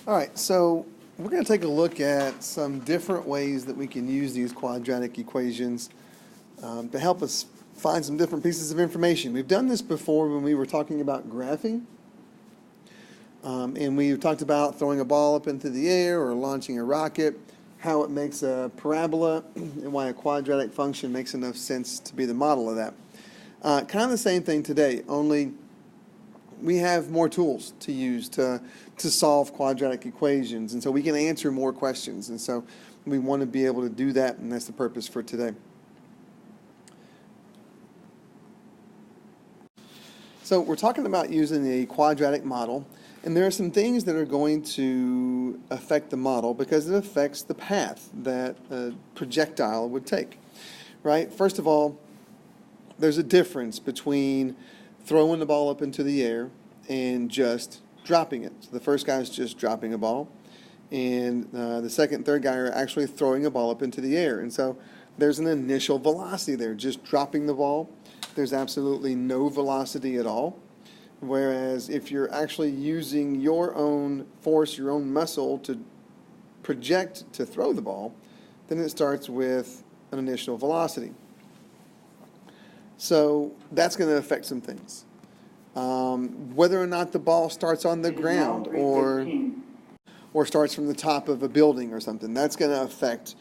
All right, so we're going to take a look at some different ways that we can use these quadratic equations to help us find some different pieces of information. We've done this before when we were talking about graphing, and we talked about throwing a ball up into the air or launching a rocket, how it makes a parabola, and why a quadratic function makes enough sense to be the model of that. Kind of the same thing today, only we have more tools to use to solve quadratic equations, and so we can answer more questions, and so we want to be able to do that, and that's the purpose for today. So we're talking about using a quadratic model, and there are some things that are going to affect the model because it affects the path that a projectile would take, right? First of all, there's a difference between throwing the ball up into the air and just dropping it. So the first guy is just dropping a ball, and the second and third guy are actually throwing a ball up into the air. And so there's an initial velocity there, just dropping the ball. There's absolutely no velocity at all. Whereas if you're actually using your own force, your own muscle to project to throw the ball, then it starts with an initial velocity. So that's going to affect some things. Whether or not the ball starts on the ground or starts from the top of a building or something, that's going to affect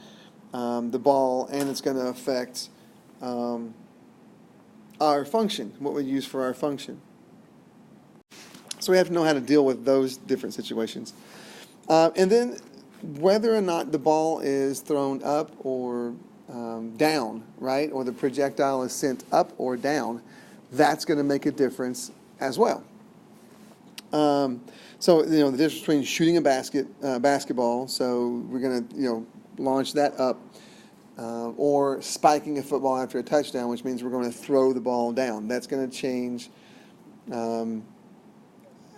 the ball, and it's going to affect our function, what we use for our function. So we have to know how to deal with those different situations. And then whether or not the ball is thrown up or down, right, or the projectile is sent up or down, that's going to make a difference as well. So the difference between shooting a basketball, so we're going to launch that up, or spiking a football after a touchdown, which means we're going to throw the ball down. That's going to change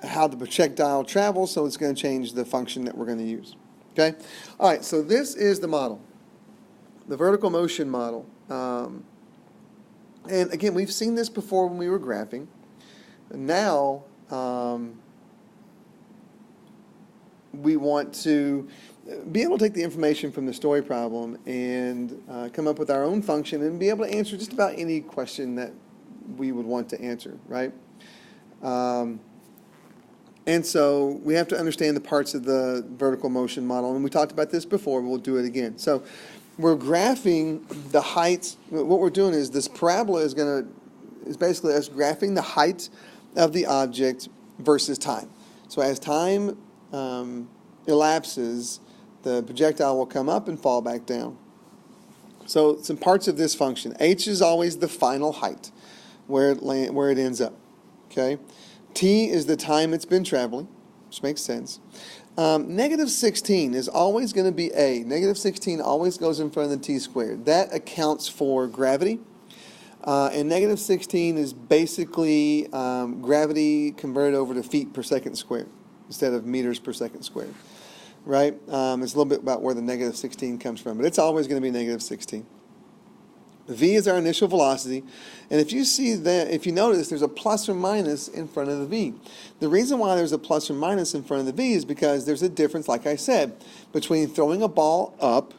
how the projectile travels, so it's going to change the function that we're going to use. Okay? All right, so this is the model, the vertical motion model. And again, we've seen this before when we were graphing. Now, we want to be able to take the information from the story problem and come up with our own function and be able to answer just about any question that we would want to answer, right? And so we have to understand the parts of the vertical motion model, and we talked about this before, but we'll do it again. So we're graphing the height. What we're doing is this parabola is basically us graphing the height of the object versus time. So as time elapses, the projectile will come up and fall back down. So some parts of this function. H is always the final height, where it ends up. Okay. T is the time it's been traveling, which makes sense. Negative 16 is always going to be A. Negative 16 always goes in front of the t squared. That accounts for gravity. And negative 16 is basically gravity converted over to feet per second squared instead of meters per second squared. Right? It's a little bit about where the negative 16 comes from, but it's always going to be negative 16. V is our initial velocity, and if you notice, there's a plus or minus in front of the V. The reason why there's a plus or minus in front of the V is because there's a difference, like I said, between throwing a ball up.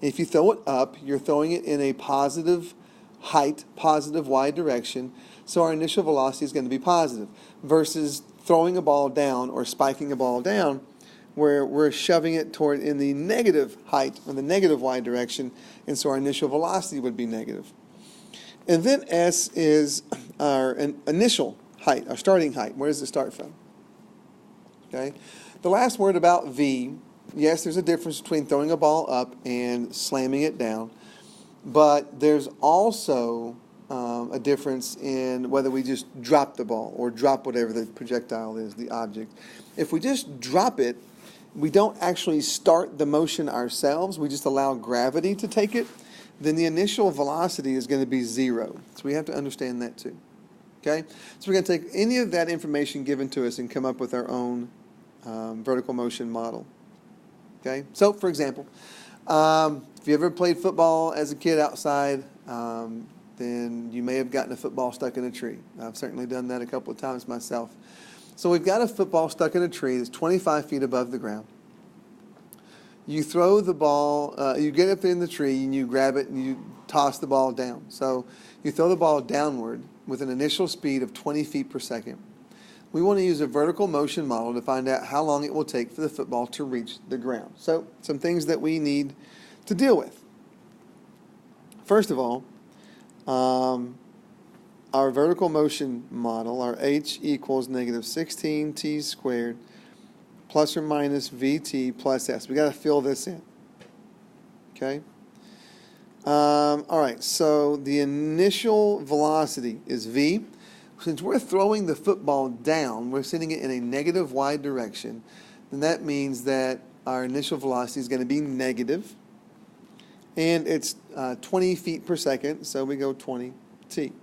If you throw it up, you're throwing it in a positive height, positive y direction, so our initial velocity is going to be positive, versus throwing a ball down or spiking a ball down, where we're shoving it toward in the negative height or the negative y direction, and so our initial velocity would be negative. And then S is our initial height, our starting height. Where does it start from? Okay. The last word about V, yes, there's a difference between throwing a ball up and slamming it down, but there's also a difference in whether we just drop the ball or drop whatever the projectile is, the object. If we just drop it, we don't actually start the motion ourselves, we just allow gravity to take it, then the initial velocity is going to be 0. So we have to understand that too. Okay? So we're going to take any of that information given to us and come up with our own vertical motion model. Okay? So, for example, if you ever played football as a kid outside, then you may have gotten a football stuck in a tree. I've certainly done that a couple of times myself. So we've got a football stuck in a tree that's 25 feet above the ground. You throw the ball, you get up in the tree and you grab it and you toss the ball down. So you throw the ball downward with an initial speed of 20 feet per second. We want to use a vertical motion model to find out how long it will take for the football to reach the ground. So some things that we need to deal with. First of all, our vertical motion model, our h equals negative 16t squared plus or minus vt plus s. We got to fill this in. Okay? All right, so the initial velocity is v. Since we're throwing the football down, we're sending it in a negative y direction, then that means that our initial velocity is going to be negative. And it's 20 feet per second, so we go 20t.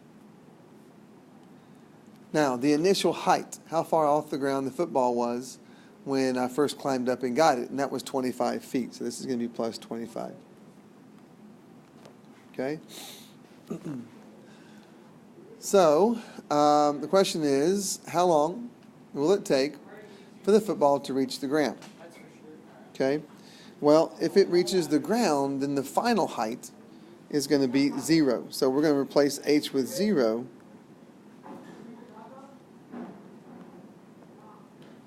Now, the initial height, how far off the ground the football was when I first climbed up and got it, and that was 25 feet. So this is going to be plus 25. Okay? So, the question is, how long will it take for the football to reach the ground? Okay? Well, if it reaches the ground, then the final height is going to be 0. So we're going to replace h with 0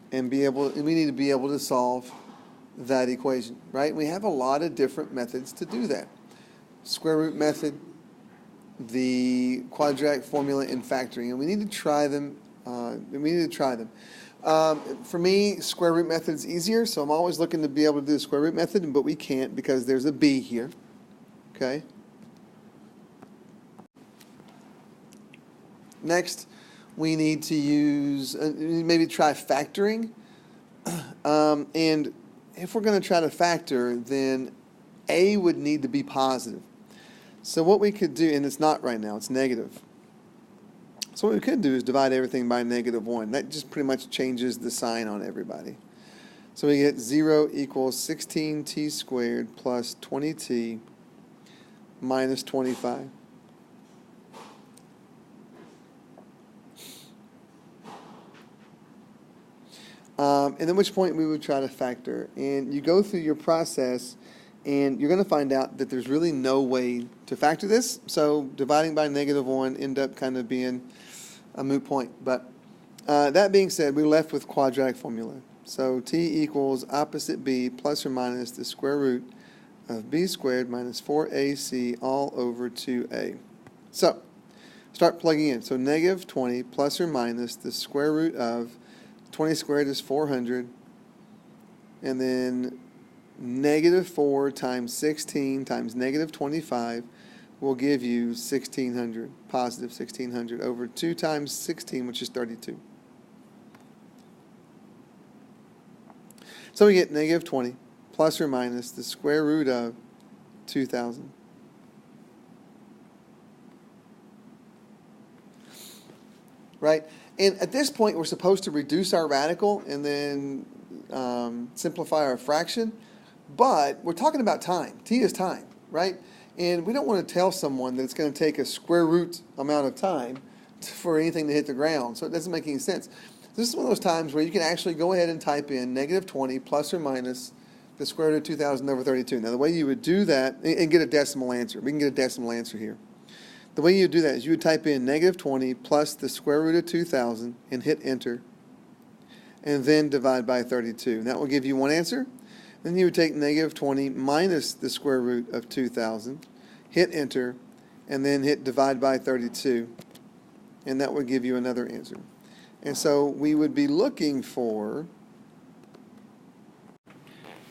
and we need to be able to solve that equation, right? We have a lot of different methods to do that. Square root method, the quadratic formula, and factoring, and we need to try them. For me, square root method is easier, so I'm always looking to be able to do the square root method, but we can't because there's a b here. Okay. Next, we need to use, maybe try factoring. And if we're going to try to factor, then a would need to be positive. So what we could do, and it's not right now, it's negative. So what we could do is divide everything by -1. That just pretty much changes the sign on everybody. So we get 0 equals 16t squared plus 20t minus 25. And at which point we would try to factor. And you go through your process, and you're going to find out that there's really no way to factor this. So dividing by -1 end up kind of being a moot point. But that being said, we're left with quadratic formula. So t equals opposite b plus or minus the square root of b squared minus 4ac all over 2a. So start plugging in. So -20 plus or minus the square root of 20 squared is 400. And then -4 times 16 times -25 will give you 1600, positive 1600, over 2 times 16, which is 32. So we get -20 plus or minus the square root of 2000. Right? And at this point, we're supposed to reduce our radical and then simplify our fraction. But we're talking about time. T is time, right? And we don't want to tell someone that it's going to take a square root amount of time for anything to hit the ground. So it doesn't make any sense. This is one of those times where you can actually go ahead and type in -20 plus or minus the square root of 2000 over 32. Now, the way you would do that, and get a decimal answer. We can get a decimal answer here. The way you would do that is you would type in -20 plus the square root of 2000 and hit enter, and then divide by 32. And that will give you one answer. Then you would take -20 minus the square root of 2000, hit enter, and then hit divide by 32, and that would give you another answer. And so we would be looking for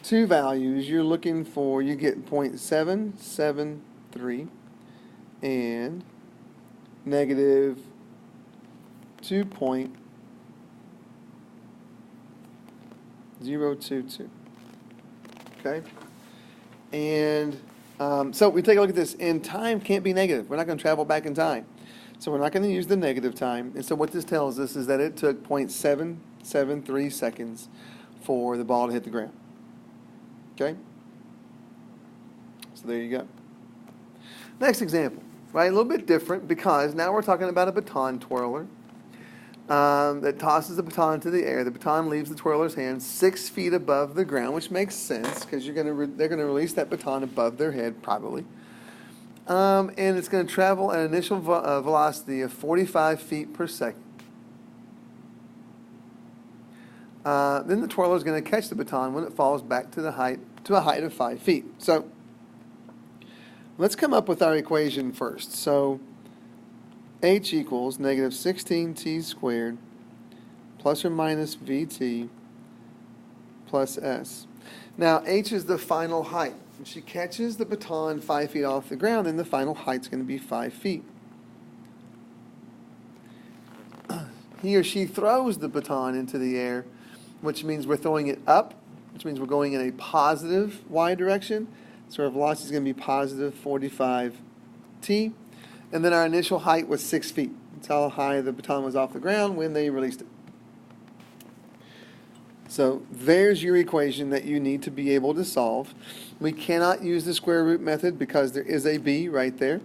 two values. You're looking for, you get 0.773 and -2.022. Okay? And so we take a look at this, and time can't be negative. We're not going to travel back in time. So we're not going to use the negative time. And so what this tells us is that it took 0.773 seconds for the ball to hit the ground. Okay? So there you go. Next example, right? A little bit different because now we're talking about a baton twirler. that tosses the baton into the air. The baton leaves the twirler's hand 6 feet above the ground, which makes sense because they're going to release that baton above their head probably. And it's going to travel at an initial velocity of 45 feet per second. Then the twirler is going to catch the baton when it falls back to a height of 5 feet. So let's come up with our equation first. So h equals negative 16t squared plus or minus vt plus s. Now h is the final height. When she catches the baton 5 feet off the ground, then the final height is going to be 5 feet. He or she throws the baton into the air, which means we're throwing it up, which means we're going in a positive y direction. So our velocity is going to be positive 45t. And then our initial height was 6 feet. That's how high the baton was off the ground when they released it. So there's your equation that you need to be able to solve. We cannot use the square root method because there is a b right there.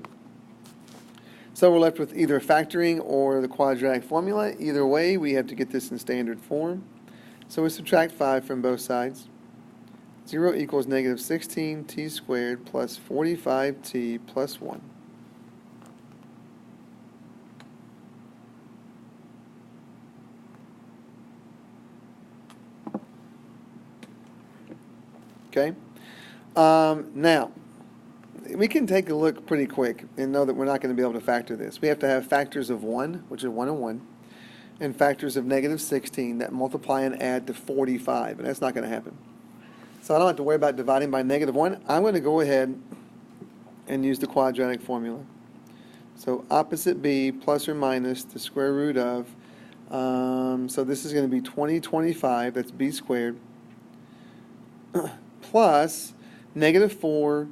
So we're left with either factoring or the quadratic formula. Either way, we have to get this in standard form. So we subtract 5 from both sides. 0 equals negative 16t squared plus 45t plus 1. Okay. Now, we can take a look pretty quick and know that we're not going to be able to factor this. We have to have factors of 1, which is 1 and 1, and factors of negative 16 that multiply and add to 45, and that's not going to happen. So I don't have to worry about dividing by negative 1. I'm going to go ahead and use the quadratic formula. So opposite b plus or minus the square root of, so this is going to be 2025, that's b squared, plus negative 4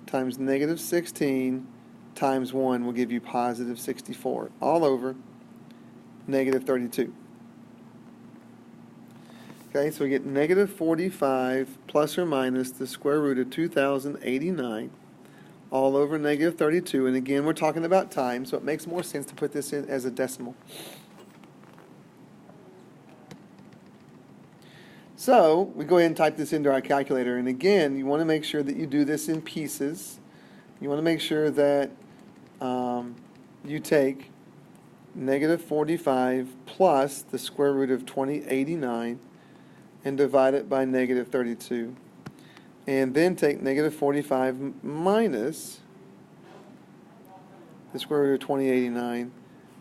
times negative 16 times 1 will give you positive 64, all over negative 32. Okay, so we get negative 45 plus or minus the square root of 2089, all over negative 32. And again, we're talking about time, so it makes more sense to put this in as a decimal. So we go ahead and type this into our calculator. And again, you want to make sure that you do this in pieces. You want to make sure that you take negative 45 plus the square root of 2089 and divide it by negative 32. And then take negative 45 minus the square root of 2089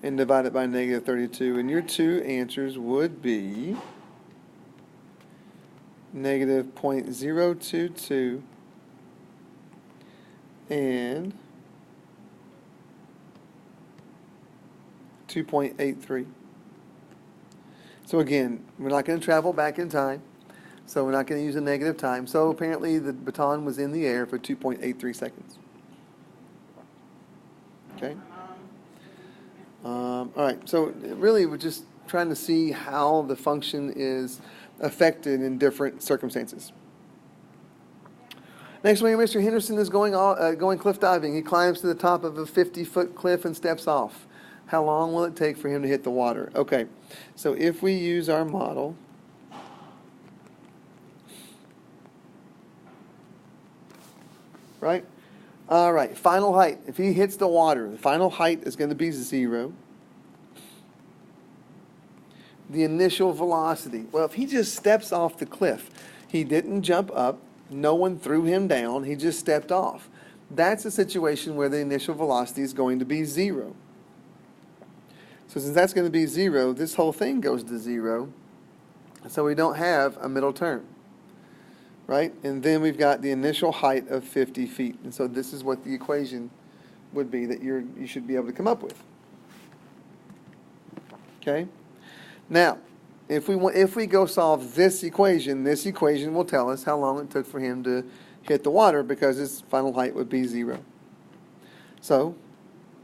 and divide it by negative 32. And your two answers would be negative 0.022 and 2.83. So again, we're not going to travel back in time, so we're not going to use a negative time. So apparently the baton was in the air for 2.83 seconds. Okay? All right, so really we're just trying to see how the function is affected in different circumstances. Next one, Mr. Henderson is going cliff diving. He climbs to the top of a 50-foot cliff and steps off. How long will it take for him to hit the water? Okay, so if we use our model, right? All right, final height. If he hits the water, the final height is going to be 0. The initial velocity. Well, if he just steps off the cliff, he didn't jump up, no one threw him down, he just stepped off. That's a situation where the initial velocity is going to be 0. So since that's going to be 0, this whole thing goes to 0. So we don't have a middle term, right? And then we've got the initial height of 50 feet. And so this is what the equation would be that you should be able to come up with. Okay? Now, if we go solve this equation will tell us how long it took for him to hit the water because his final height would be 0. So,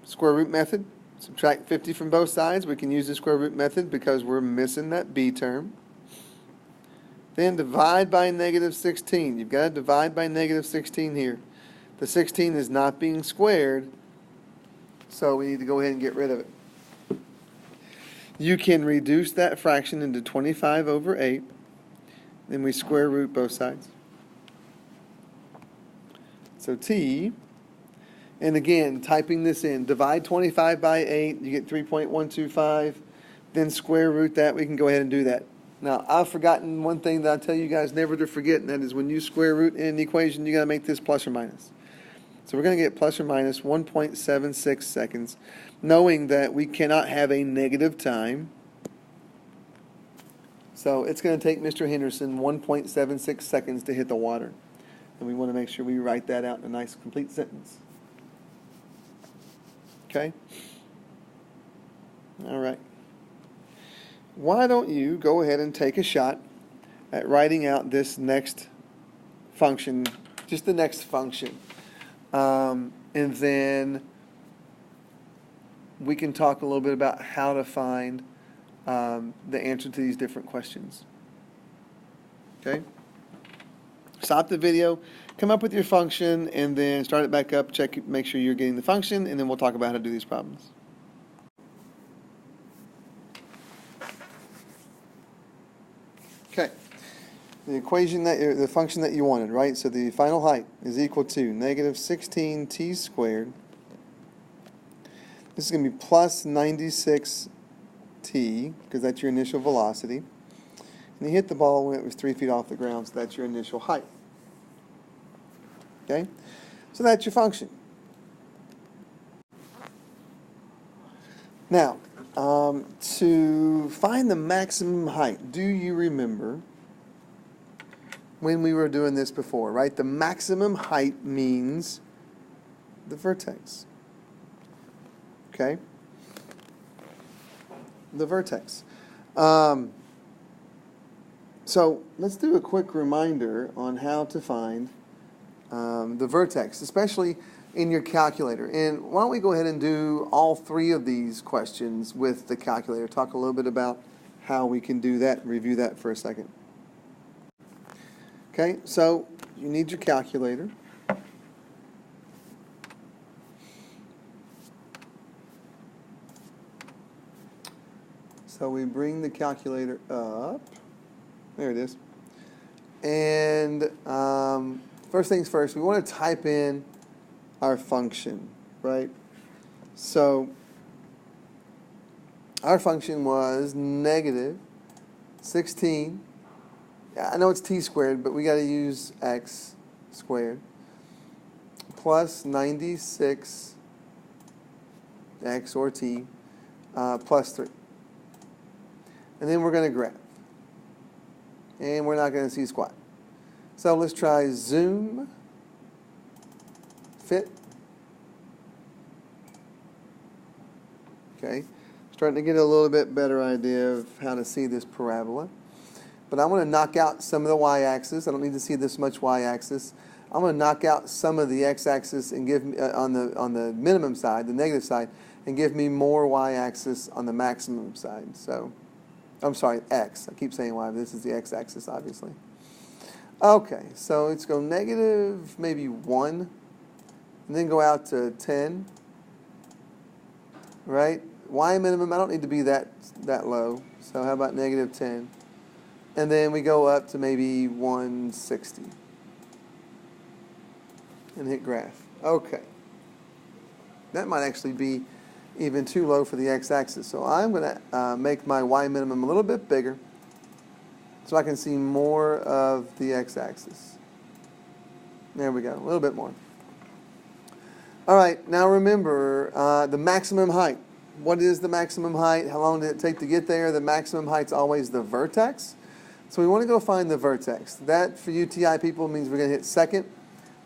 square root method, subtract 50 from both sides. We can use the square root method because we're missing that b term. Then divide by negative 16. You've got to divide by negative 16 here. The 16 is not being squared, so we need to go ahead and get rid of it. You can reduce that fraction into 25 over 8. Then we square root both sides. So t, and again, typing this in, divide 25 by 8, you get 3.125. Then square root that. We can go ahead and do that. Now, I've forgotten one thing that I tell you guys never to forget, and that is when you square root in an equation, you got to make this plus or minus. So we're going to get plus or minus 1.76 seconds, knowing that we cannot have a negative time. So it's going to take Mr. Henderson 1.76 seconds to hit the water. And we want to make sure we write that out in a nice complete sentence. Okay? All right. Why don't you go ahead and take a shot at writing out this next function, just the next function. And then we can talk a little bit about how to find the answer to these different questions. Okay? Stop the video, come up with your function, and then start it back up, check, make sure you're getting the function, and then we'll talk about how to do these problems. Okay. The equation the function that you wanted, right? So the final height is equal to negative 16t squared. This is going to be plus 96t, because that's your initial velocity. And you hit the ball when it was 3 feet off the ground, so that's your initial height. Okay? So that's your function. Now, to find the maximum height, do you remember when we were doing this before, right? The maximum height means the vertex. Okay? The vertex. So let's do a quick reminder on how to find the vertex, especially in your calculator. And why don't we go ahead and do all 3 of these questions with the calculator. Talk a little bit about how we can do that and review that for a second. Okay, so you need your calculator. So we bring the calculator up. There it is. And first things first, we want to type in our function, right? So our function was negative 16. I know it's t squared, but we got to use x squared plus 96 x or t plus 3. And then we're going to graph. And we're not going to see squat. So let's try zoom, fit. Okay, starting to get a little bit better idea of how to see this parabola. But I want to knock out some of the y-axis. I don't need to see this much y-axis. I'm going to knock out some of the x-axis and give me on the minimum side, the negative side, and give me more y-axis on the maximum side. So, I'm sorry, x. I keep saying y, but this is the x-axis, obviously. Okay, so let's go negative maybe 1, and then go out to 10. Right? Y minimum, I don't need to be that low. So how about negative 10? And then we go up to maybe 160. And hit graph. Okay. That might actually be even too low for the x-axis. So I'm going to make my y minimum a little bit bigger so I can see more of the x-axis. There we go. A little bit more. All right. Now remember the maximum height. What is the maximum height? How long did it take to get there? The maximum height's always the vertex. So we want to go find the vertex. That, for you TI people, means we're going to hit second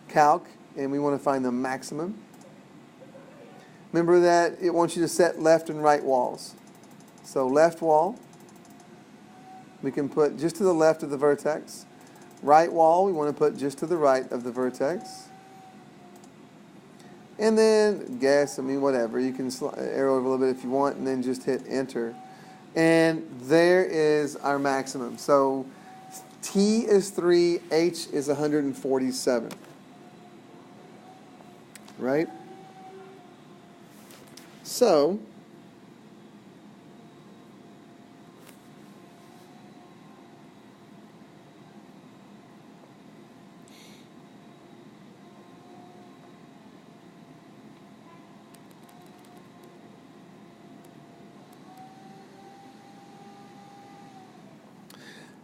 calc, and we want to find the maximum. Remember that it wants you to set left and right walls. So left wall, we can put just to the left of the vertex. Right wall, we want to put just to the right of the vertex. And then guess, whatever. You can arrow over a little bit if you want, and then just hit enter. And there is our maximum. So T is 3, H is 147. Right?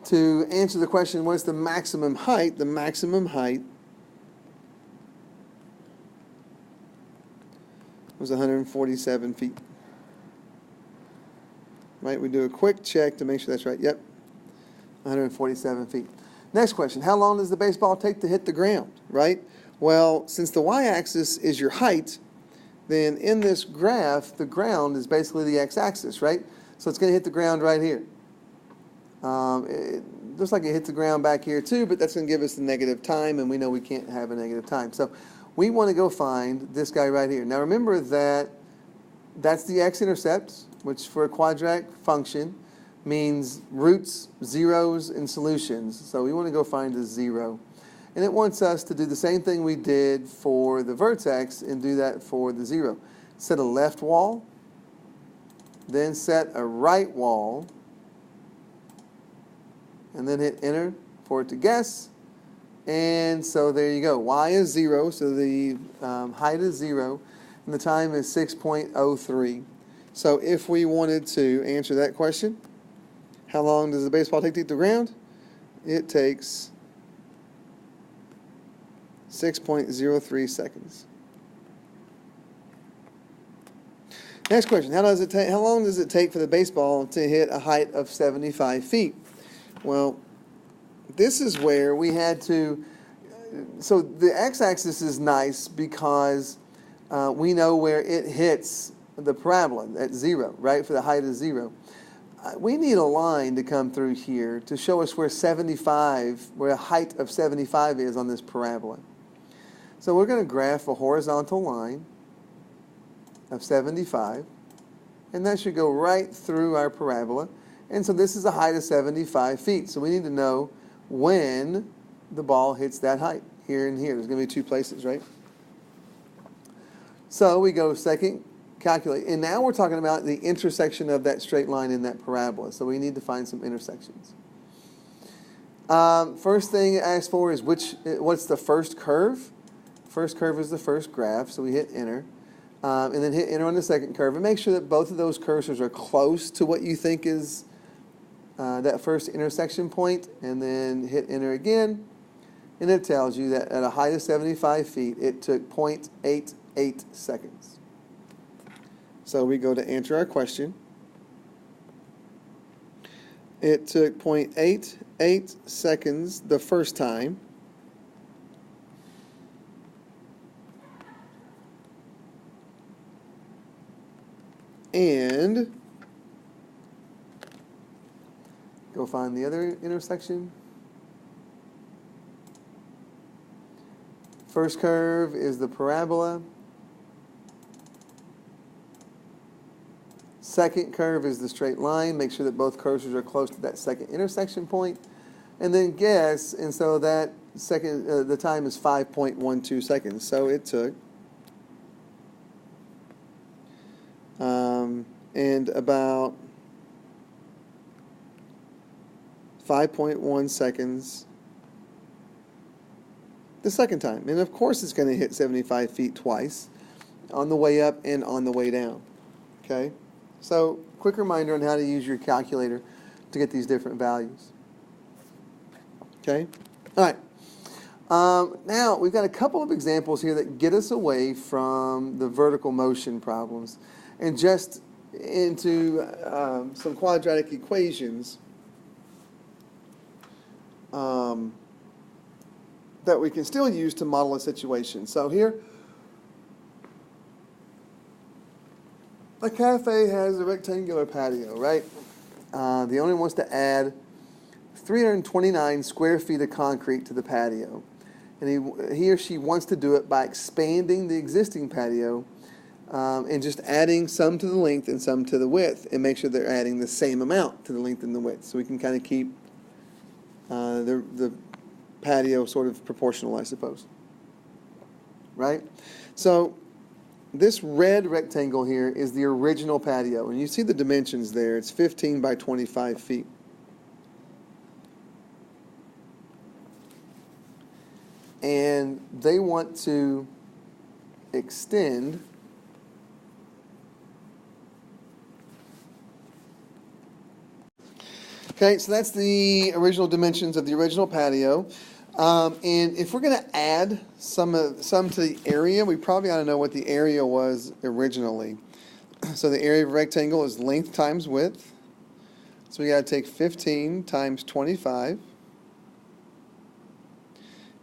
to answer the question, what's the maximum height? The maximum height was 147 feet. Right, we do a quick check to make sure that's right. Yep, 147 feet. Next question, how long does the baseball take to hit the ground, right? Well, since the y-axis is your height, then in this graph, the ground is basically the x-axis, right? So it's going to hit the ground right here. It looks like it hits the ground back here too, but that's going to give us the negative time, and we know we can't have a negative time. So we want to go find this guy right here. Now remember that that's the x-intercept, which for a quadratic function means roots, zeros, and solutions. So we want to go find a 0. And it wants us to do the same thing we did for the vertex and do that for the 0. Set a left wall, then set a right wall, and then hit enter for it to guess. And so there you go. Y is 0, so the height is 0, and the time is 6.03. So if we wanted to answer that question, how long does the baseball take to hit the ground? It takes 6.03 seconds. Next question, how long does it take for the baseball to hit a height of 75 feet? Well, this is where we had to, so the x-axis is nice because we know where it hits the parabola at 0, right, for the height of 0. We need a line to come through here to show us where a height of 75 is on this parabola. So we're going to graph a horizontal line of 75, and that should go right through our parabola. And so this is a height of 75 feet. So we need to know when the ball hits that height, here and here. There's going to be 2 places, right? So we go second, calculate. And now we're talking about the intersection of that straight line in that parabola. So we need to find some intersections. First thing it asks for is what's the first curve? First curve is the first graph, so we hit enter. And then hit enter on the second curve. And make sure that both of those cursors are close to what you think is that first intersection point. And then hit enter again. And it tells you that at a height of 75 feet, it took 0.88 seconds. So we go to answer our question. It took 0.88 seconds the first time. And go find the other intersection. First curve is the parabola. Second curve is the straight line. Make sure that both cursors are close to that second intersection point. And then guess, and so that second, the time is 5.12 seconds. So it took and about 5.1 seconds the second time. And of course it's going to hit 75 feet twice, on the way up and on the way down. Okay? So, quick reminder on how to use your calculator to get these different values. Okay? All right. Now, we've got a couple of examples here that get us away from the vertical motion problems and just into some quadratic equations that we can still use to model a situation. So here, a cafe has a rectangular patio, right? The owner wants to add 329 square feet of concrete to the patio. And he or she wants to do it by expanding the existing patio and just adding some to the length and some to the width, and make sure they're adding the same amount to the length and the width. So we can kind of keep the patio sort of proportional, I suppose. Right? So this red rectangle here is the original patio. And you see the dimensions there. It's 15 by 25 feet. And they want to extend Okay, so that's the original dimensions of the original patio. And if we're going to add some to the area, we probably ought to know what the area was originally. So the area of a rectangle is length times width. So we got to take 15 times 25.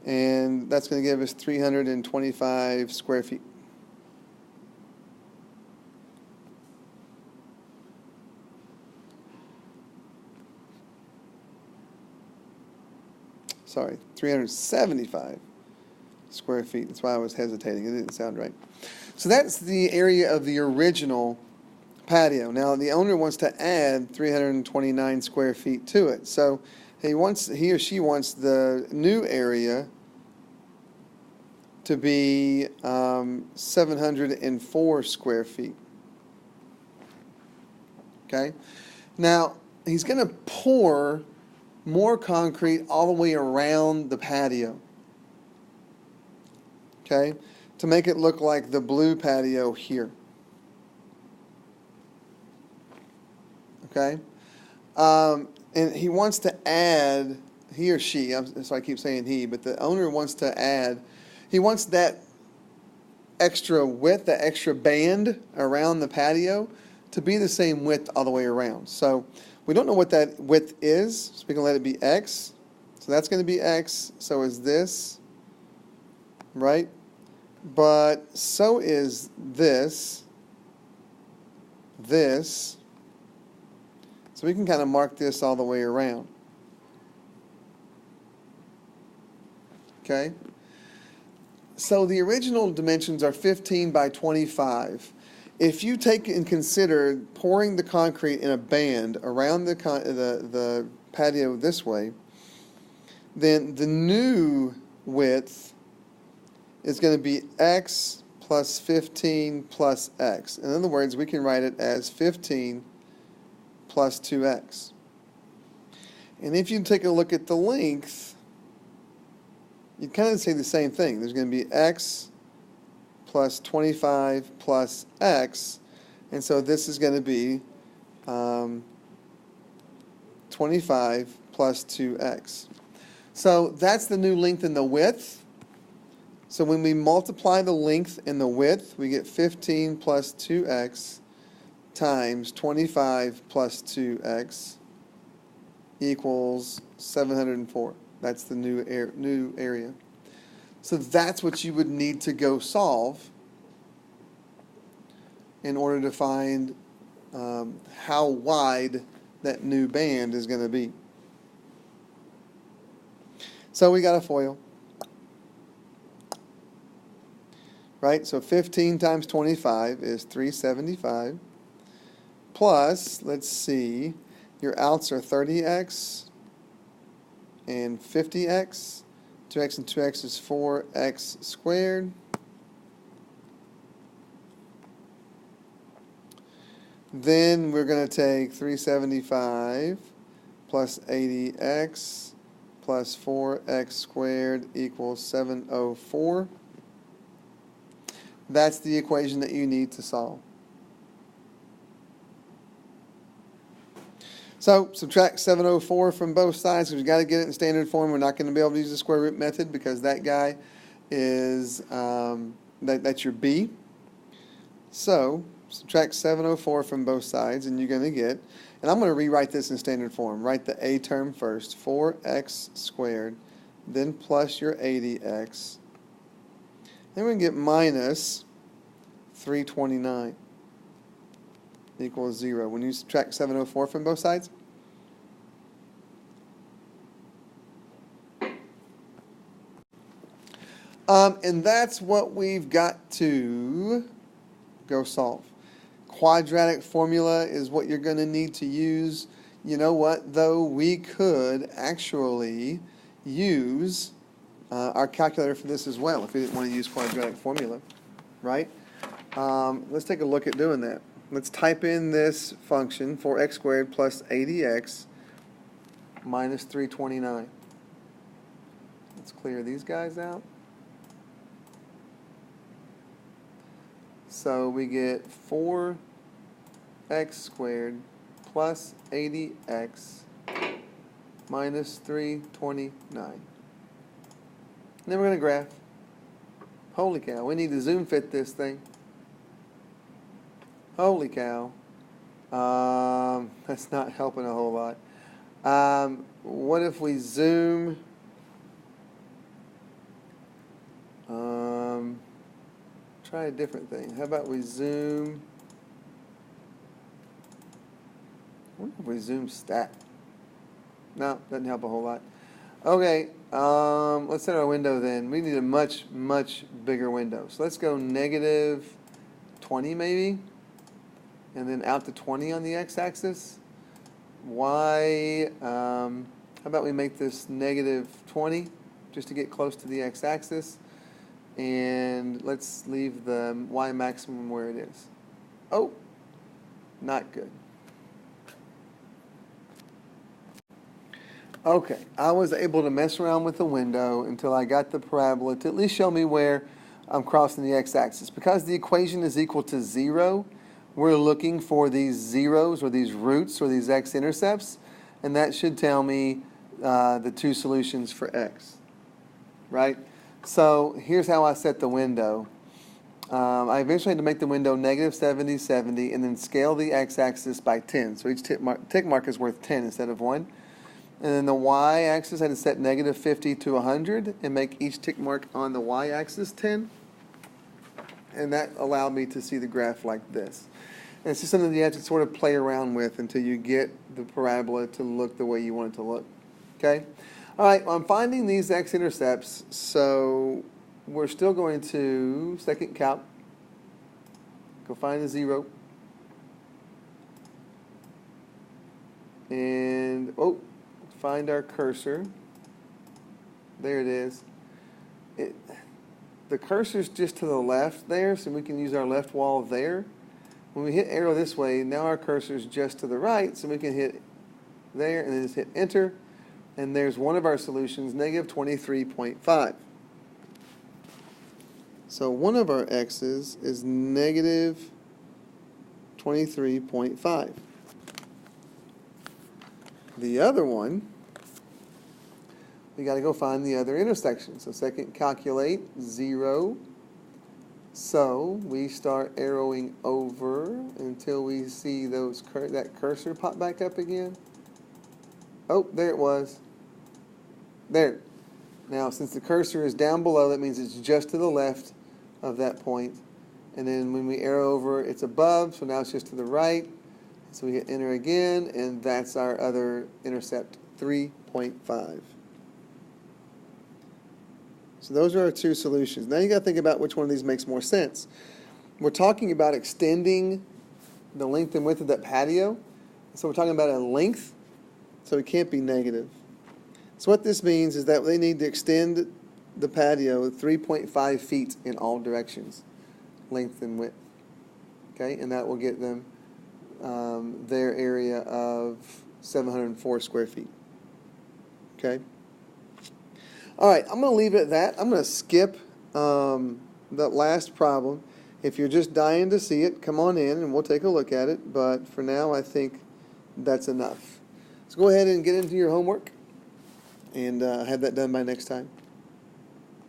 And that's going to give us 325 square feet. Sorry, 375 square feet. That's why I was hesitating. It didn't sound right. So that's the area of the original patio. Now the owner wants to add 329 square feet to it. So he or she wants the new area to be 704 square feet. Okay? Now he's going to pour more concrete all the way around the patio, okay, to make it look like the blue patio here, okay? And he wants to add, he or she, so I keep saying he, but the owner wants to add, he wants that extra width, that extra band around the patio to be the same width all the way around. So we don't know what that width is, so we can let it be x. So that's going to be x, so is this, right? But so is this. So we can kind of mark this all the way around. Okay? So the original dimensions are 15 by 25. If you take and consider pouring the concrete in a band around the patio this way, then the new width is going to be x plus 15 plus x. In other words, we can write it as 15 plus 2x. And if you take a look at the length, you kind of say the same thing. There's going to be x plus 25 plus x, and so this is going to be 25 plus 2x. So that's the new length and the width. So when we multiply the length and the width, we get 15 plus 2x times 25 plus 2x equals 704. That's the new area. So that's what you would need to go solve in order to find how wide that new band is going to be. So we got a FOIL. Right? So 15 times 25 is 375. Plus, let's see, your outs are 30x and 50x. 2x and 2x is 4x squared. Then we're going to take 375 plus 80x plus 4x squared equals 704. That's the equation that you need to solve. So subtract 704 from both sides because we've got to get it in standard form. We're not going to be able to use the square root method because that guy is, that's your b. So subtract 704 from both sides and you're going to get, and I'm going to rewrite this in standard form. Write the a term first, 4x squared, then plus your 80x. Then we're going to get minus 329 equals 0. When you subtract 704 from both sides, and that's what we've got to go solve. Quadratic formula is what you're going to need to use. You know what, though? We could actually use our calculator for this as well if we didn't want to use quadratic formula, right? Let's take a look at doing that. Let's type in this function, 4x squared plus 80x minus 329. Let's clear these guys out. So we get 4x squared plus 80x minus 329. And then we're going to graph. Holy cow, we need to zoom fit this thing. Holy cow. That's not helping a whole lot. What if we zoom? Try a different thing. How about we zoom? What if we zoom stat? No, doesn't help a whole lot. Okay, let's set our window then. We need a much, much bigger window. So let's go negative 20 maybe, and then out to 20 on the x-axis. Y, how about we make this negative 20 just to get close to the x-axis, and let's leave the y maximum where it is. Oh, not good. Okay, I was able to mess around with the window until I got the parabola to at least show me where I'm crossing the x-axis. Because the equation is equal to 0, we're looking for these zeros or these roots or these x-intercepts, and that should tell me the two solutions for x, right? So here's how I set the window. I eventually had to make the window negative 70, 70, and then scale the x-axis by 10. So each tick mark is worth 10 instead of 1. And then the y-axis, I had to set negative 50 to 100 and make each tick mark on the y-axis 10. And that allowed me to see the graph like this. And it's just something that you have to sort of play around with until you get the parabola to look the way you want it to look. Okay? All right, well, I'm finding these x-intercepts, so we're still going to second calc. Go find the 0. And, find our cursor. There it is. The cursor's just to the left there, so we can use our left wall there. When we hit arrow this way, now our cursor's just to the right, so we can hit there and then just hit enter. And there's one of our solutions, negative 23.5. So one of our x's is negative 23.5. The other one, we got to go find the other intersection. So second calculate 0. So we start arrowing over until we see that cursor pop back up again. Oh, there it was. There. Now, since the cursor is down below, that means it's just to the left of that point. And then when we arrow over, it's above, so now it's just to the right. So we hit enter again, and that's our other intercept, 3.5. So those are our two solutions. Now you got to think about which one of these makes more sense. We're talking about extending the length and width of that patio. So we're talking about a length, so it can't be negative. So what this means is that they need to extend the patio 3.5 feet in all directions, length and width. Okay, and that will get them their area of 704 square feet. Okay. All right, I'm going to leave it at that. I'm going to skip that last problem. If you're just dying to see it, come on in and we'll take a look at it. But for now, I think that's enough. So go ahead and get into your homework and have that done by next time.